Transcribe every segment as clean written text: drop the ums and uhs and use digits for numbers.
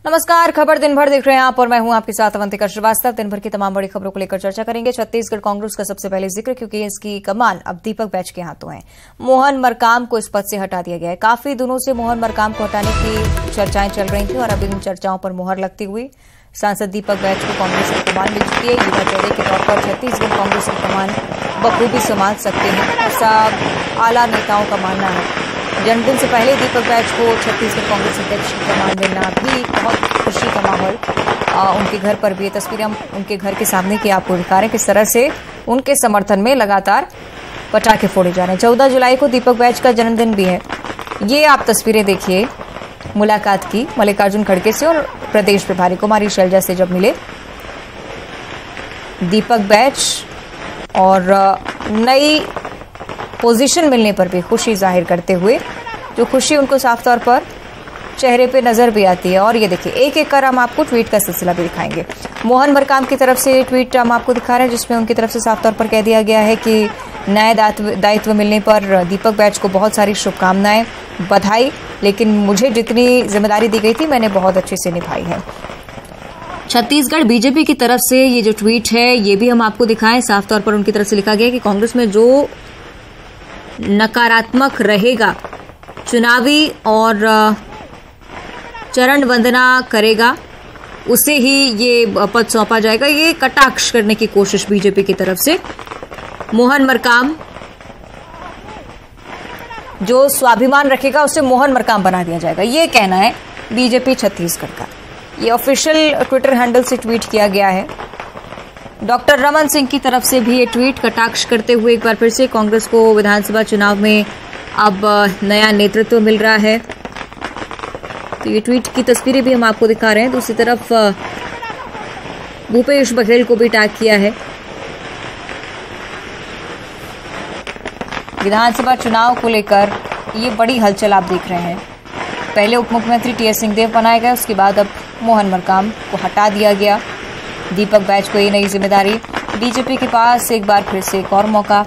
नमस्कार, खबर दिन भर देख रहे हैं आप और मैं हूं आपके साथ अवंतिका श्रीवास्तव। दिन भर की तमाम बड़ी खबरों को लेकर चर्चा करेंगे। छत्तीसगढ़ कांग्रेस का सबसे पहले जिक्र, क्योंकि इसकी कमान अब दीपक बैच के हाथों है। मोहन मरकाम को इस पद से हटा दिया गया है। काफी दिनों से मोहन मरकाम को हटाने की चर्चाएं चल रही थी और अब इन चर्चाओं पर मुहर लगती हुई सांसद दीपक बैच को कांग्रेस की कमान मिल चुकी है। युवा चेहरे के तौर पर छत्तीसगढ़ कांग्रेस की कमान बखूबी संभाल सकते हैं, ऐसा आला नेताओं का मानना है। जन्मदिन से पहले दीपक बैच को छत्तीसगढ़ कांग्रेस अध्यक्ष की कमान मिलना भी बहुत खुशी का माहौल उनके घर पर भी है। तस्वीरें हम उनके घर के सामने की आपको दिखा रहे हैं, किस तरह से उनके समर्थन में लगातार पटाखे फोड़े जा रहे हैं। 14 जुलाई को दीपक बैच का जन्मदिन भी है। ये आप तस्वीरें देखिए मुलाकात की मल्लिकार्जुन खड़गे से और प्रदेश प्रभारी कुमारी शैलजा से जब मिले दीपक बैच, और नई पोजीशन मिलने पर भी खुशी जाहिर करते हुए, जो खुशी उनको साफ तौर पर चेहरे पे नजर भी आती है। और ये देखिए एक एक कर हम आपको ट्वीट का सिलसिला भी दिखाएंगे। मोहन मरकाम की तरफ से ट्वीट हम आपको दिखा रहे हैं, जिसमें उनकी तरफ से साफ तौर पर कह दिया गया है कि नए दायित्व मिलने पर दीपक बैच को बहुत सारी शुभकामनाएं, बधाई, लेकिन मुझे जितनी जिम्मेदारी दी गई थी मैंने बहुत अच्छे से निभाई है। छत्तीसगढ़ बीजेपी की तरफ से ये जो ट्वीट है ये भी हम आपको दिखाएं। साफ तौर पर उनकी तरफ से लिखा गया है कि कांग्रेस में जो नकारात्मक रहेगा, चुनावी और चरण वंदना करेगा, उसे ही ये पद सौंपा जाएगा। ये कटाक्ष करने की कोशिश बीजेपी की तरफ से। मोहन मरकाम जो स्वाभिमान रखेगा उसे मोहन मरकाम बना दिया जाएगा, ये कहना है बीजेपी छत्तीसगढ़ का। ये ऑफिशियल ट्विटर हैंडल से ट्वीट किया गया है। डॉक्टर रमन सिंह की तरफ से भी ये ट्वीट कटाक्ष करते हुए एक बार फिर से कांग्रेस को विधानसभा चुनाव में अब नया नेतृत्व मिल रहा है। तो ये ट्वीट की तस्वीरें भी हम आपको दिखा रहे हैं। दूसरी तरफ भूपेश बघेल को भी टैग किया है। विधानसभा चुनाव को लेकर ये बड़ी हलचल आप देख रहे हैं। पहले उप मुख्यमंत्री टीएस सिंहदेव बनाए गए, उसके बाद अब मोहन मरकाम को हटा दिया गया। दीपक बैच को ये नई जिम्मेदारी। बीजेपी के पास एक बार फिर से एक और मौका,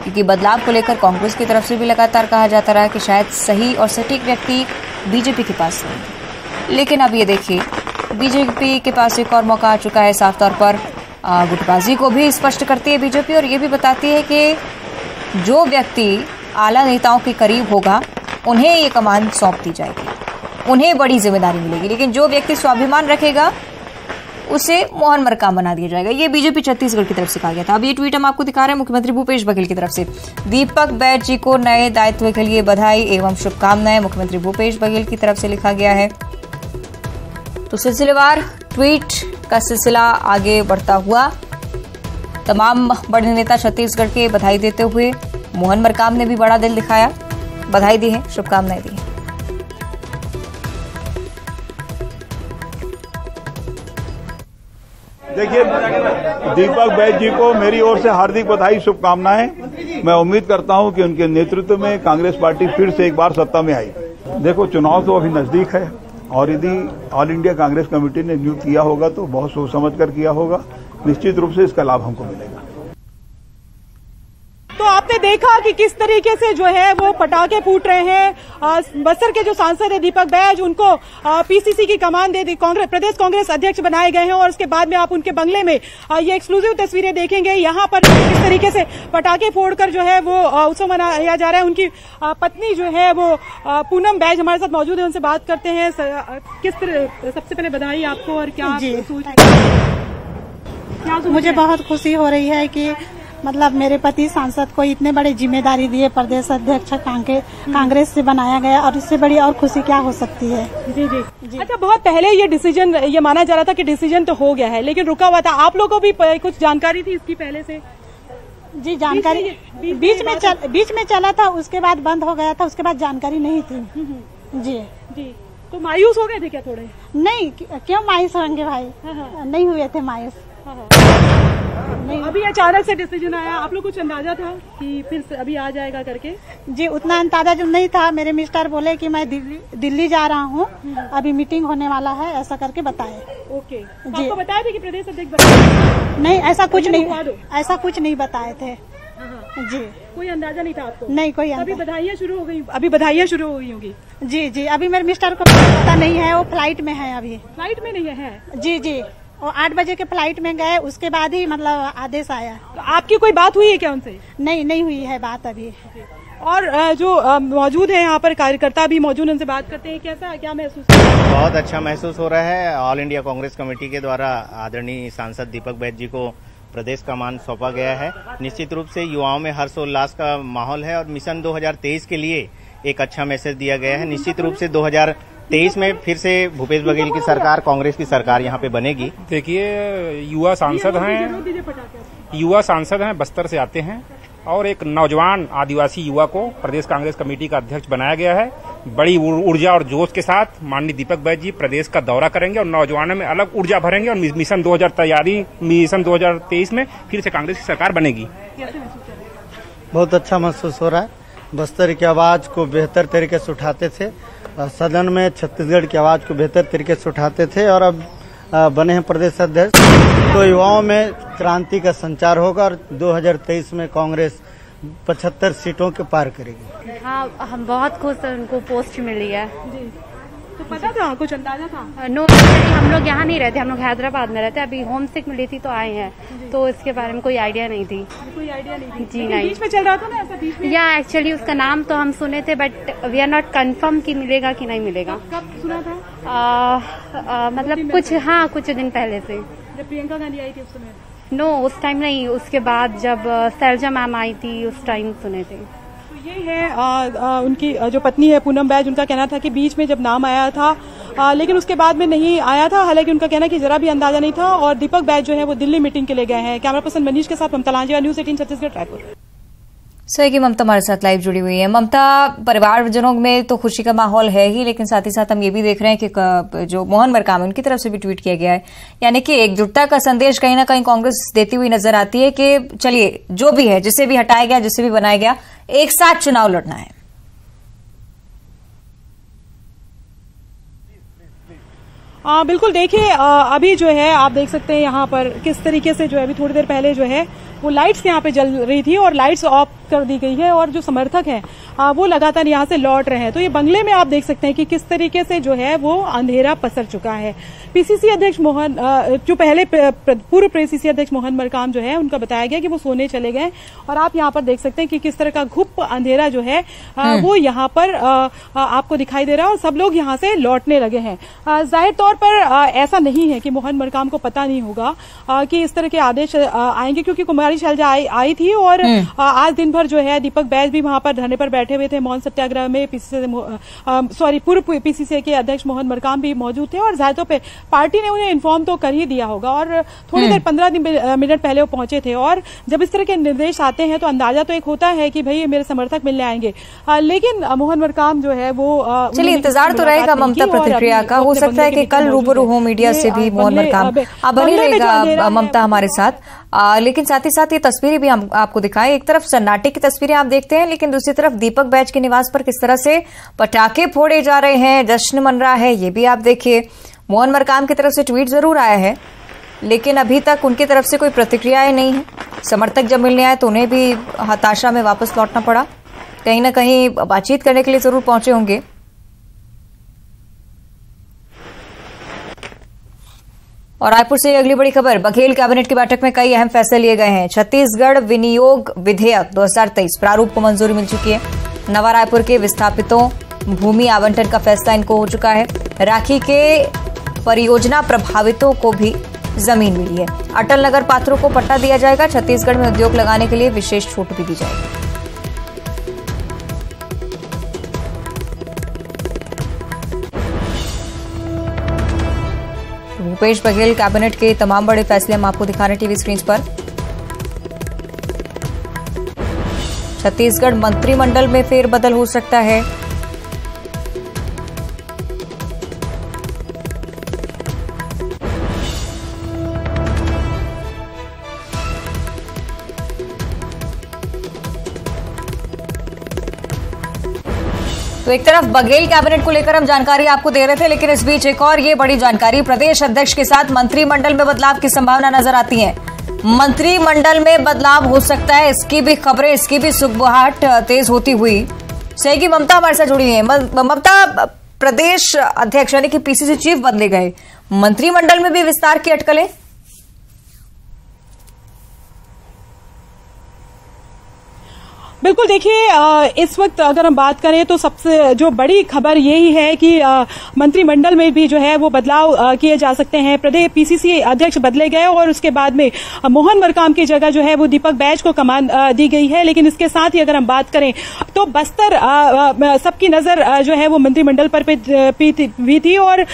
क्योंकि बदलाव को लेकर कांग्रेस की तरफ से भी लगातार कहा जाता रहा कि शायद सही और सटीक व्यक्ति बीजेपी के पास नहीं, लेकिन अब ये देखिए बीजेपी के पास एक और मौका आ चुका है। साफ तौर पर गुटबाजी को भी स्पष्ट करती है बीजेपी, और ये भी बताती है कि जो व्यक्ति आला नेताओं के करीब होगा उन्हें ये कमान सौंप दी जाएगी, उन्हें बड़ी जिम्मेदारी मिलेगी। लेकिन जो व्यक्ति स्वाभिमान रखेगा उसे मोहन मरकाम बना दिया जाएगा। ये बीजेपी छत्तीसगढ़ की तरफ से कहा गया था। अब ये ट्वीट हम आपको दिखा रहे हैं मुख्यमंत्री भूपेश बघेल की तरफ से। दीपक बैच जी को नए दायित्व के लिए बधाई एवं शुभकामनाएं, मुख्यमंत्री भूपेश बघेल की तरफ से लिखा गया है। तो सिलसिलेवार ट्वीट का सिलसिला आगे बढ़ता हुआ तमाम बड़े नेता छत्तीसगढ़ के बधाई देते हुए, मोहन मरकाम ने भी बड़ा दिल दिखाया, बधाई दी है, शुभकामनाएं दी है। देखिए, दीपक बैच जी को मेरी ओर से हार्दिक बधाई, शुभकामनाएं। मैं उम्मीद करता हूं कि उनके नेतृत्व में कांग्रेस पार्टी फिर से एक बार सत्ता में आई। देखो, चुनाव तो अभी नजदीक है और यदि ऑल इंडिया कांग्रेस कमेटी ने नियुक्त किया होगा तो बहुत सोच समझ कर किया होगा। निश्चित रूप से इसका लाभ हमको मिलेगा। तो आपने देखा कि किस तरीके से जो है वो पटाखे फूट रहे हैं। बस्तर के जो सांसद है दीपक बैच, उनको पीसीसी की कमान दे दी, प्रदेश कांग्रेस अध्यक्ष बनाए गए हैं। और उसके बाद में आप उनके बंगले में ये एक्सक्लूसिव तस्वीरें देखेंगे। यहाँ पर किस तरीके से पटाखे फोड़कर जो है वो उत्सव मनाया जा रहा है। उनकी पत्नी जो है वो पूनम बैच हमारे साथ मौजूद है, उनसे बात करते हैं। किस तरह, सबसे पहले बधाई आपको। और क्या मुझे बहुत खुशी हो रही है कि मतलब मेरे पति सांसद को इतने बड़े जिम्मेदारी दिए, प्रदेश अध्यक्ष कांग्रेस से बनाया गया, और इससे बड़ी और खुशी क्या हो सकती है। जी जी जी। अच्छा, बहुत पहले ये डिसीजन, ये माना जा रहा था कि डिसीजन तो हो गया है, लेकिन रुका हुआ था। आप लोगों को भी कुछ जानकारी थी इसकी पहले से? जी, जानकारी बीच में चला था, उसके बाद बंद हो गया था, उसके बाद जानकारी नहीं थी। जी जी। तो मायूस हो गए थे क्या थोड़े? नहीं, क्यों मायूस होंगे भाई, नहीं हुए थे मायूस। नहीं, अभी अचानक से डिसीजन आया, आप लोग कुछ अंदाजा था कि फिर अभी आ जाएगा करके? जी, उतना अंदाजा जो नहीं था। मेरे मिस्टर बोले कि मैं दिल्ली जा रहा हूँ, अभी मीटिंग होने वाला है, ऐसा करके बताए। ओके, जी। आपको बताया था कि प्रदेश अध्यक्ष? नहीं, ऐसा कुछ नहीं बताए थे। जी। कोई अंदाजा नहीं था आपको? नहीं, कोई अभी अंदाजा। बधाइयाँ शुरू हो गई, अभी बधाइयाँ शुरू हो गई होंगी। जी जी, अभी मेरे मिस्टर को पता नहीं है, वो फ्लाइट में है अभी। फ्लाइट में नहीं है? जी जी, वो 8 बजे के फ्लाइट में गए, उसके बाद ही मतलब आदेश आया। तो आपकी कोई बात हुई है क्या उनसे? नहीं हुई है बात अभी। और जो मौजूद है यहाँ पर कार्यकर्ता भी मौजूद, उनसे बात करते हैं। कैसा क्या महसूस कर रहे हैं? बहुत अच्छा महसूस हो रहा है। ऑल इंडिया कांग्रेस कमेटी के द्वारा आदरणीय सांसद दीपक बैज जी को प्रदेश कमान सौंपा गया है। निश्चित रूप से युवाओं में हर्षोल्लास का माहौल है और मिशन 2023 के लिए एक अच्छा मैसेज दिया गया है। निश्चित रूप से 2023 में फिर से भूपेश बघेल की सरकार, कांग्रेस की सरकार यहाँ पे बनेगी। देखिए, युवा सांसद हैं, बस्तर से आते हैं और एक नौजवान आदिवासी युवा को प्रदेश कांग्रेस कमेटी का अध्यक्ष बनाया गया है। बड़ी ऊर्जा और जोश के साथ माननीय दीपक बैज जी प्रदेश का दौरा करेंगे और नौजवानों में अलग ऊर्जा भरेंगे और मिशन 2023 में फिर से कांग्रेस की सरकार बनेगी। बहुत अच्छा महसूस हो रहा है। बस्तर की आवाज को बेहतर तरीके से उठाते थे, सदन में छत्तीसगढ़ की आवाज को बेहतर तरीके से उठाते थे और अब बने हैं प्रदेश अध्यक्ष, तो युवाओं में क्रांति का संचार होगा और 2023 में कांग्रेस 75 सीटों के पार करेगी। हाँ, हम बहुत खुश हैं, उनको पोस्ट मिली है। तो पता था, कुछ अंदाजा था? नो, हम लोग यहाँ नहीं रहते, हम लोग हैदराबाद में रहते। अभी होम सिक मिली थी तो आए हैं, तो इसके बारे में कोई आइडिया नहीं थी। कोई आइडिया नहीं थी? जी नहीं। बीच में चल रहा था ना ऐसा, बीच में? या एक्चुअली उसका नाम तो हम सुने थे, but we are not confirm कि मिलेगा कि नहीं मिलेगा। कब सुना था? मतलब कुछ दिन पहले से। जब प्रियंका गांधी आई थी उस समय? नो, उस टाइम नहीं, उसके बाद जब शैलजा मैम आई थी उस टाइम सुने थे। तो ये है उनकी जो पत्नी है पूनम बैज, उनका कहना था कि बीच में जब नाम आया था लेकिन उसके बाद में नहीं आया था। हालांकि उनका कहना है कि जरा भी अंदाजा नहीं था। और दीपक बैज जो है वो दिल्ली मीटिंग के लिए गए हैं। कैमरा पर्सन मनीष के साथ ममता लांजिया, न्यूज़ 18 छत्तीसगढ़, रायपुर। सही कि ममता हमारे साथ लाइव जुड़ी हुई है। ममता, परिवारजनों में तो खुशी का माहौल है ही, लेकिन साथ ही साथ हम ये भी देख रहे हैं कि जो मोहन मरकाम है उनकी तरफ से भी ट्वीट किया गया है, यानी कि एकजुटता का संदेश कहीं ना कहीं कांग्रेस देती हुई नजर आती है कि चलिए जो भी है, जिसे भी हटाया गया, जिसे भी बनाया गया, एक साथ चुनाव लड़ना है। बिल्कुल, देखिए अभी जो है आप देख सकते हैं यहाँ पर किस तरीके से जो है अभी थोड़ी देर पहले जो है वो लाइट्स यहाँ पे जल रही थी और लाइट्स ऑफ कर दी गई है और जो समर्थक हैं वो लगातार यहाँ से लौट रहे हैं। तो ये बंगले में आप देख सकते हैं कि किस तरीके से जो है वो अंधेरा पसर चुका है। पीसीसी अध्यक्ष मोहन, जो पहले पूर्व पीसीसी अध्यक्ष मोहन मरकाम जो है उनका बताया गया कि वो सोने चले गए और आप यहाँ पर देख सकते हैं कि किस तरह का घुप अंधेरा जो है वो यहाँ पर आपको दिखाई दे रहा है और सब लोग यहाँ से लौटने लगे हैं। जाहिर तौर पर ऐसा नहीं है कि मोहन मरकाम को पता नहीं होगा कि इस तरह के आदेश आएंगे, क्योंकि कुमारी शैलजा आई थी और आज दिन भर जो है दीपक बैज भी वहां पर धरने पर बैठे हुए थे मौन सत्याग्रह में। पूर्व पीसीसी के अध्यक्ष मोहन मरकाम भी मौजूद थे और जाहिर तौर पर पार्टी ने उन्हें इन्फॉर्म तो कर ही दिया होगा और थोड़ी देर 15 मिनट पहले वो पहुंचे थे। और जब इस तरह के निर्देश आते हैं तो अंदाजा तो एक होता है कि भाई मेरे समर्थक मिलने आएंगे, लेकिन मोहन मरकाम जो है वो, चलिए इंतजार तो रहेगा ममता प्रतिक्रिया का। हो सकता है कि कल रूबरू हो मीडिया से भी मोहन मरकाम। बनी रहेगा ममता हमारे साथ, लेकिन साथ ही साथ ये तस्वीरें भी हम आपको दिखाएं। एक तरफ सन्नाटे की तस्वीरें आप देखते हैं, लेकिन दूसरी तरफ दीपक बैज के निवास पर किस तरह से पटाखे फोड़े जा रहे हैं, जश्न मन रहा है, ये भी आप देखिए। मोहन मरकाम की तरफ से ट्वीट जरूर आया है, लेकिन अभी तक उनकी तरफ से कोई प्रतिक्रियाएं नहीं है। समर्थक जब मिलने आए तो उन्हें भी हताशा में वापस लौटना पड़ा। कहीं ना कहीं बातचीत करने के लिए जरूर पहुंचे होंगे। और रायपुर से अगली बड़ी खबर, बघेल कैबिनेट की बैठक में कई अहम फैसले लिए गए हैं। छत्तीसगढ़ विनियोग विधेयक 2023 प्रारूप को मंजूरी मिल चुकी है। नवा रायपुर के विस्थापितों भूमि आवंटन का फैसला इनको हो चुका है। राखी के परियोजना प्रभावितों को भी जमीन मिली है। अटल नगर पात्रों को पट्टा दिया जाएगा। छत्तीसगढ़ में उद्योग लगाने के लिए विशेष छूट भी दी जाएगी। भूपेश बघेल कैबिनेट के तमाम बड़े फैसले हम आपको दिखा रहे हैं टीवी स्क्रीन पर। छत्तीसगढ़ मंत्रिमंडल में फेरबदल हो सकता है। तो एक तरफ बघेल कैबिनेट को लेकर हम जानकारी आपको दे रहे थे, लेकिन इस बीच एक और ये बड़ी जानकारी, प्रदेश अध्यक्ष के साथ मंत्रिमंडल में बदलाव की संभावना नजर आती है। मंत्रिमंडल में बदलाव हो सकता है, इसकी भी खबरें, इसकी भी सुगबुगाहट तेज होती हुई सही की ममता हमारे साथ जुड़ी है। ममता, प्रदेश अध्यक्ष यानी कि पीसीसी चीफ बदले गए, मंत्रिमंडल में भी विस्तार की अटकलें। बिल्कुल, देखिए इस वक्त अगर हम बात करें तो सबसे जो बड़ी खबर यही है कि मंत्रिमंडल में भी जो है वो बदलाव किए जा सकते हैं। प्रदेश पीसीसी अध्यक्ष बदले गए और उसके बाद में मोहन मरकाम की जगह जो है वो दीपक बैज को कमान दी गई है। लेकिन इसके साथ ही अगर हम बात करें तो बस्तर सबकी नजर जो है वो मंत्रिमंडल पर भी थी और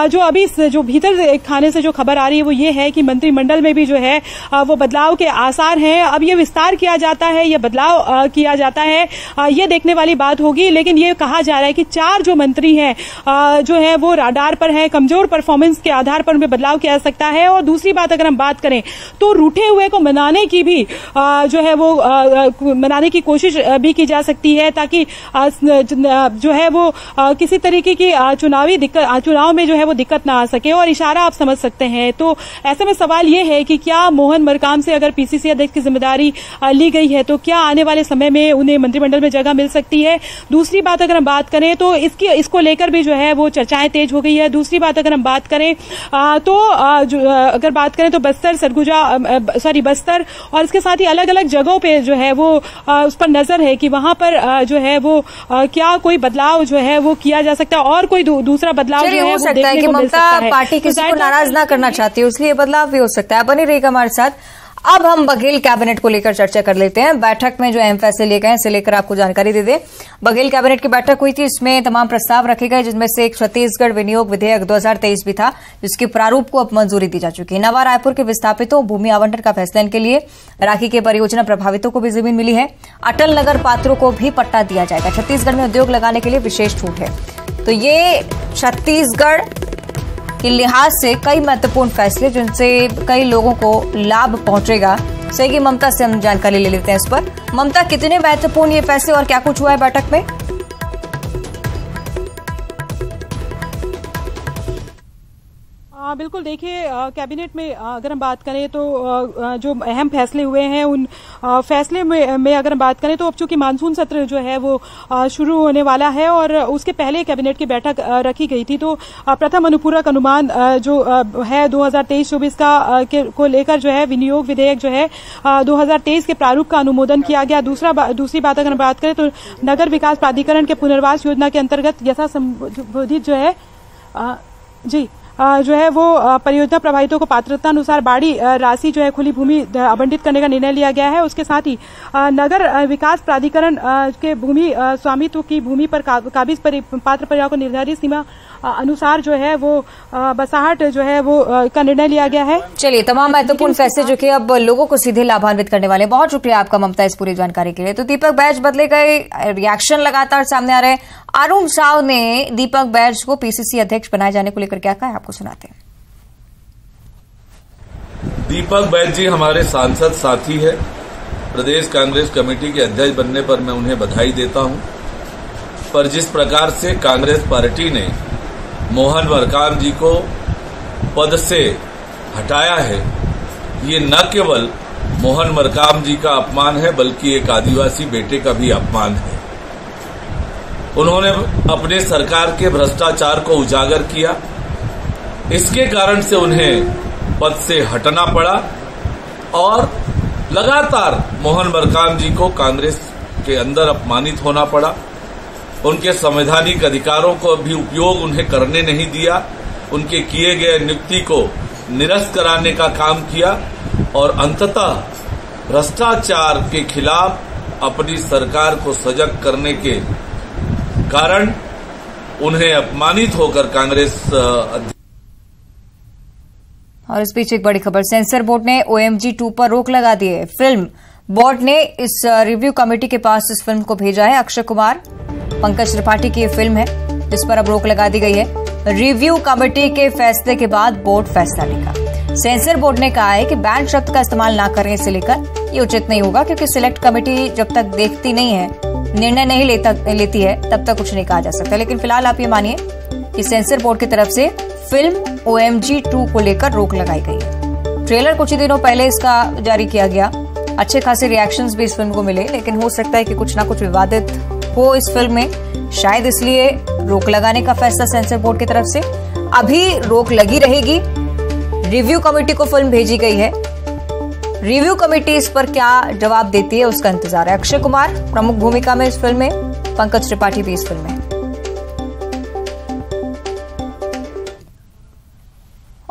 जो अभी जो भीतर खाने से जो खबर आ रही है वो ये है कि मंत्रिमंडल में भी जो है वो बदलाव के आसार हैं। अब ये विस्तार किया जाता है, ये बदलाव किया जाता है, ये देखने वाली बात होगी। लेकिन ये कहा जा रहा है कि 4 जो मंत्री हैं जो है वो राडार पर हैं, कमजोर परफॉर्मेंस के आधार पर उनमें बदलाव किया जा सकता है। और दूसरी बात अगर हम बात करें तो रूठे हुए को मनाने की भी जो है वो मनाने की कोशिश भी की जा सकती है ताकि जो है वो किसी तरीके की चुनाव में जो है वो दिक्कत ना आ सके। और इशारा आप समझ सकते हैं। तो ऐसे में सवाल ये है कि क्या मोहन मरकाम से अगर पीसीसी अध्यक्ष की जिम्मेदारी ली गई है तो क्या आने वाले समय में उन्हें मंत्रिमंडल में जगह मिल सकती है। दूसरी बात अगर हम बात करें तो इसको लेकर भी जो है वो चर्चाएं तेज हो गई है। दूसरी बात अगर हम बात करें अगर बात करें तो बस्तर और इसके साथ ही अलग अलग जगहों पे जो है वो उस पर नजर है कि वहां पर जो है वो क्या कोई बदलाव जो है वो किया जा सकता है और कोई दूसरा बदलाव जो है वो देखने को मिल सकता है। पार्टी किसी को नाराज ना करना चाहती है, इसलिए बदलाव भी हो सकता है। बनी रहेगा हमारे साथ। अब हम बघेल कैबिनेट को लेकर चर्चा कर लेते हैं। बैठक में जो अहम फैसले लिए गए इसे लेकर आपको जानकारी दे दें। बघेल कैबिनेट की बैठक हुई थी, इसमें तमाम प्रस्ताव रखे गए जिनमें से एक छत्तीसगढ़ विनियोग विधेयक 2023 भी था जिसके प्रारूप को अब मंजूरी दी जा चुकी है। नवा रायपुर के विस्थापितों भूमि आवंटन का फैसला इनके लिए, राखी के परियोजना प्रभावितों को भी जमीन मिली है। अटल नगर पात्रों को भी पट्टा दिया जाएगा। छत्तीसगढ़ में उद्योग लगाने के लिए विशेष छूट है। तो ये छत्तीसगढ़ के लिहाज से कई महत्वपूर्ण फैसले जिनसे कई लोगों को लाभ पहुंचेगा। सही की ममता से हम जानकारी ले लेते हैं इस पर। ममता, कितने महत्वपूर्ण ये फैसले और क्या कुछ हुआ है बैठक में? बिल्कुल, देखिए कैबिनेट में अगर हम बात करें तो जो अहम फैसले हुए हैं उन फैसले में अगर हम बात करें तो अब चूंकि मानसून सत्र जो है वो शुरू होने वाला है और उसके पहले कैबिनेट की बैठक रखी गई थी। तो प्रथम अनुपूरक अनुमान जो है 2023-24 को लेकर जो है विनियोग विधेयक जो है 2023 के प्रारूप का अनुमोदन किया गया। दूसरी बात अगर हम बात करें तो नगर विकास प्राधिकरण के पुनर्वास योजना के अंतर्गत यथासंबंधित जो है जो है वो परियोजना प्रभावितों को पात्रता अनुसार बाड़ी राशि जो है खुली भूमि आवंटित करने का निर्णय लिया गया है। उसके साथ ही नगर विकास प्राधिकरण के भूमि स्वामित्व की भूमि पर काबिज पात्र परिवार को निर्धारित सीमा अनुसार जो है वो बसाहट जो है वो का निर्णय लिया गया है। चलिए, तमाम महत्वपूर्ण फैसले जो कि अब लोगों को सीधे लाभान्वित करने वाले। बहुत शुक्रिया आपका ममता इस पूरी जानकारी के लिए। तो दीपक बैज बदले गए, रिएक्शन लगातार सामने आ रहे हैं। अरुण साव ने दीपक बैज को पीसीसी अध्यक्ष बनाए जाने को लेकर क्या कहा है, आपको सुनाते हैं। दीपक बैज जी हमारे सांसद साथी है। प्रदेश कांग्रेस कमेटी के अध्यक्ष बनने पर मैं उन्हें बधाई देता हूं। पर जिस प्रकार से कांग्रेस पार्टी ने मोहन मरकाम जी को पद से हटाया है, ये न केवल मोहन मरकाम जी का अपमान है बल्कि एक आदिवासी बेटे का भी अपमान है। उन्होंने अपने सरकार के भ्रष्टाचार को उजागर किया, इसके कारण से उन्हें पद से हटना पड़ा और लगातार मोहन मरकाम जी को कांग्रेस के अंदर अपमानित होना पड़ा। उनके संवैधानिक अधिकारों को भी उपयोग उन्हें करने नहीं दिया। उनके किए गए नियुक्ति को निरस्त कराने का काम किया और अंततः भ्रष्टाचार के खिलाफ अपनी सरकार को सजग करने के कारण उन्हें अपमानित होकर कांग्रेस और इस बीच एक बड़ी खबर, सेंसर बोर्ड ने OMG 2 पर रोक लगा दी है। फिल्म बोर्ड ने इस रिव्यू कमेटी के पास इस फिल्म को भेजा है। अक्षय कुमार, पंकज त्रिपाठी की ये फिल्म है जिस पर अब रोक लगा दी गई है। रिव्यू कमेटी के फैसले के बाद बोर्ड फैसला लेगा। सेंसर बोर्ड ने कहा है कि बैन शब्द का इस्तेमाल न करने से लेकर ये उचित नहीं होगा क्योंकि सिलेक्ट कमेटी जब तक देखती नहीं है, निर्णय नहीं लेती है, तब तक कुछ नहीं कहा जा सकता। लेकिन फिलहाल आप ये मानिए कि सेंसर बोर्ड की तरफ से फिल्म OMG 2 को लेकर रोक लगाई गई है। ट्रेलर कुछ ही दिनों पहले इसका जारी किया गया। अच्छे खासे रिएक्शंस भी इस फिल्म को मिले, लेकिन हो सकता है कि कुछ ना कुछ विवादित हो इस फिल्म में। शायद इसलिए रोक लगाने का फैसला सेंसर बोर्ड की तरफ से। अभी रोक लगी रहेगी। रिव्यू कमेटी को फिल्म भेजी गई है। रिव्यू कमेटी इस पर क्या जवाब देती है उसका इंतजार है। अक्षय कुमार प्रमुख भूमिका में इस फिल्म में, पंकज त्रिपाठी भी इस फिल्म में।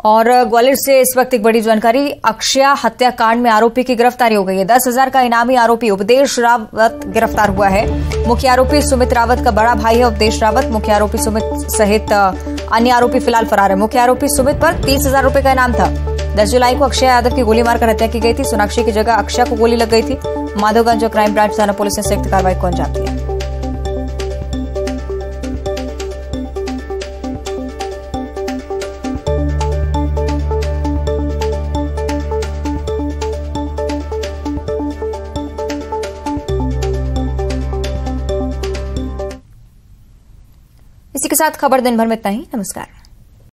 और ग्वालियर से इस वक्त एक बड़ी जानकारी। अक्षया हत्याकांड में आरोपी की गिरफ्तारी हो गई है। 10,000 का इनामी आरोपी उपदेश रावत गिरफ्तार हुआ है। मुख्य आरोपी सुमित रावत का बड़ा भाई है उपदेश रावत। मुख्य आरोपी सुमित सहित अन्य आरोपी फिलहाल फरार है। मुख्य आरोपी सुमित पर 30,000 रुपए का इनाम था। 10 जुलाई को अक्षय यादव की गोली मारकर हत्या की गई थी। सोनाक्षी की जगह अक्षय को गोली लग गई थी। माधवगंज और क्राइम ब्रांच थाना पुलिस ने संयुक्त कार्रवाई को अंजाम दिया। इसी के साथ खबर दिन भर में इतना ही। नमस्कार।